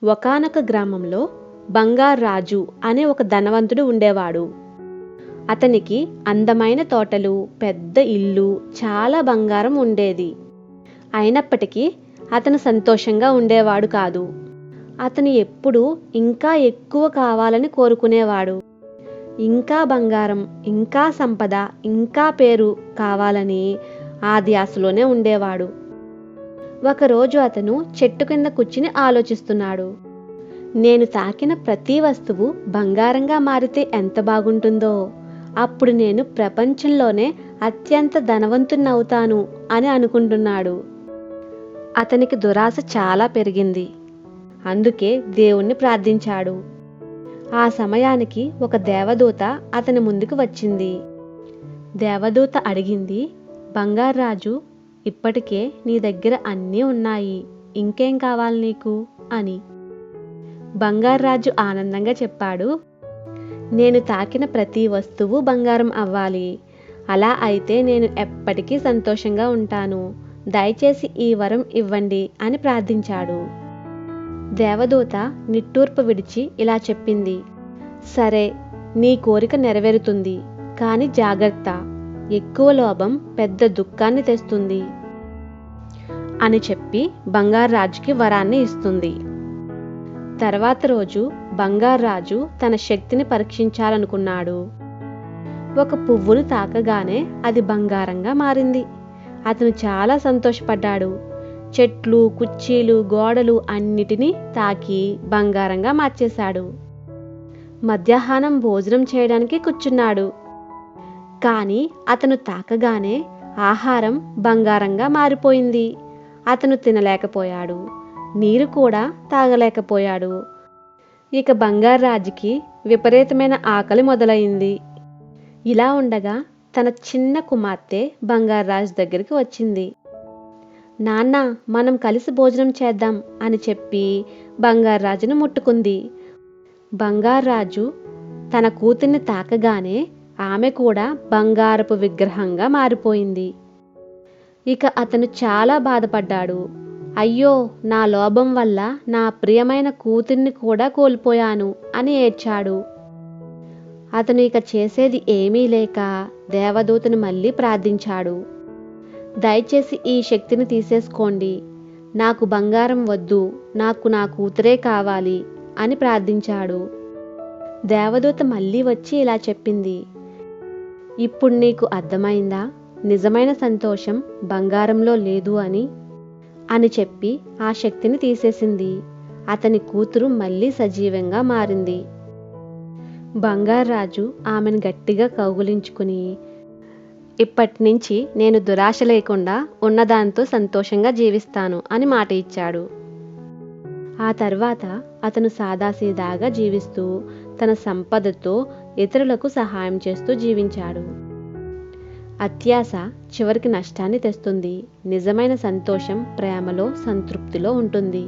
ఒకానొక గ్రామంలో బంగార్రాజు అనే ఒక ధనవంతుడు ఉండేవాడు. అతనికి అందమైన తోటలు, పెద్ద ఇల్లు, చాలా బంగారం ఉండేది. అయినప్పటికీ అతను సంతోషంగా ఉండేవాడు కాదు. అతను ఎప్పుడూ ఇంకా ఎక్కువ కావాలని కోరుకునేవాడు. ఇంకా బంగారం, ఇంకా సంపద, ఇంకా పేరు కావాలని ఆ ధ్యాసలోనే ఉండేవాడు. ఒకరోజు అతను చెట్టు కింద కూర్చుని ఆలోచిస్తున్నాడు. నేను తాకిన ప్రతి వస్తువు బంగారంగా మారితే ఎంత బాగుంటుందో, అప్పుడు నేను ప్రపంచంలోనే అత్యంత ధనవంతుణ్ణవుతాను అని అనుకుంటున్నాడు. అతనికి దురాశ చాలా పెరిగింది. అందుకే దేవుణ్ణి ప్రార్థించాడు. ఆ సమయానికి ఒక దేవదూత అతని ముందుకు వచ్చింది. దేవదూత అడిగింది, బంగార్రాజు, ఇప్పటికే నీ దగ్గర అన్నీ ఉన్నాయి, ఇంకేం కావాలి నీకు అని. బంగార్రాజు ఆనందంగా చెప్పాడు, నేను తాకిన ప్రతి వస్తువు బంగారం అవ్వాలి. అలా అయితే నేను ఎప్పటికీ సంతోషంగా ఉంటాను. దయచేసి ఈ వరం ఇవ్వండి అని ప్రార్థించాడు. దేవదూత నిట్టూర్పు విడిచి ఇలా చెప్పింది, సరే, నీ కోరిక నెరవేరుతుంది. కాని జాగ్రత్త, ఎక్కువ లోభం పెద్ద దుఃఖాన్ని తెస్తుంది అని చెప్పి బంగార్రాజుకి వరాన్ని ఇస్తుంది. తర్వాత రోజు బంగార్రాజు తన శక్తిని పరీక్షించాలనుకున్నాడు. ఒక పువ్వును తాకగానే అది బంగారంగా మారింది. అతను చాలా సంతోషపడ్డాడు. చెట్లు, కుర్చీలు, గోడలు అన్నిటినీ తాకి బంగారంగా మార్చేశాడు. మధ్యాహ్నం భోజనం చేయడానికి కూర్చున్నాడు. కానీ అతను తాకగానే ఆహారం బంగారంగా మారిపోయింది. అతను తినలేకపోయాడు. నీరు కూడా తాగలేకపోయాడు. ఇక బంగార్రాజుకి విపరీతమైన ఆకలి మొదలైంది. ఇలా ఉండగా తన చిన్న కుమార్తె బంగార్రాజు దగ్గరికి వచ్చింది. నాన్న, మనం కలిసి భోజనం చేద్దాం అని చెప్పి బంగార్రాజును ముట్టుకుంది. బంగార్రాజు తన కూతుర్ని తాకగానే ఆమె కూడా బంగారపు విగ్రహంగా మారిపోయింది. ఇక అతను చాలా బాధపడ్డాడు. అయ్యో, నా లోభం వల్ల నా ప్రియమైన కూతుర్ని కూడా కోల్పోయాను అని ఏడ్చాడు. అతను ఇక చేసేది ఏమీ లేక దేవదూతను మళ్ళీ ప్రార్థించాడు. దయచేసి ఈ శక్తిని తీసేసుకోండి. నాకు బంగారం వద్దు, నాకు నా కూతురే కావాలి అని ప్రార్థించాడు. దేవదూత మళ్ళీ వచ్చి ఇలా చెప్పింది, ఇప్పుడు నీకు అర్థమైందా, నిజమైన సంతోషం బంగారంలో లేదు అని చెప్పి ఆ శక్తిని తీసేసింది. అతని కూతురు మళ్ళీ సజీవంగా మారింది. బంగార్రాజు ఆమెను గట్టిగా కౌగిలించుకుని, ఇప్పటినుంచి నేను దురాశ లేకుండా ఉన్నదాంతో సంతోషంగా జీవిస్తాను అని మాట ఇచ్చాడు. ఆ తర్వాత అతను సాదాసీదాగా జీవిస్తూ తన సంపదతో ఇతరులకు సహాయం చేస్తూ జీవించాడు. అత్యాశ చివరికి నష్టాన్ని తెస్తుంది. నిజమైన సంతోషం ప్రేమలో, సంతృప్తిలో ఉంటుంది.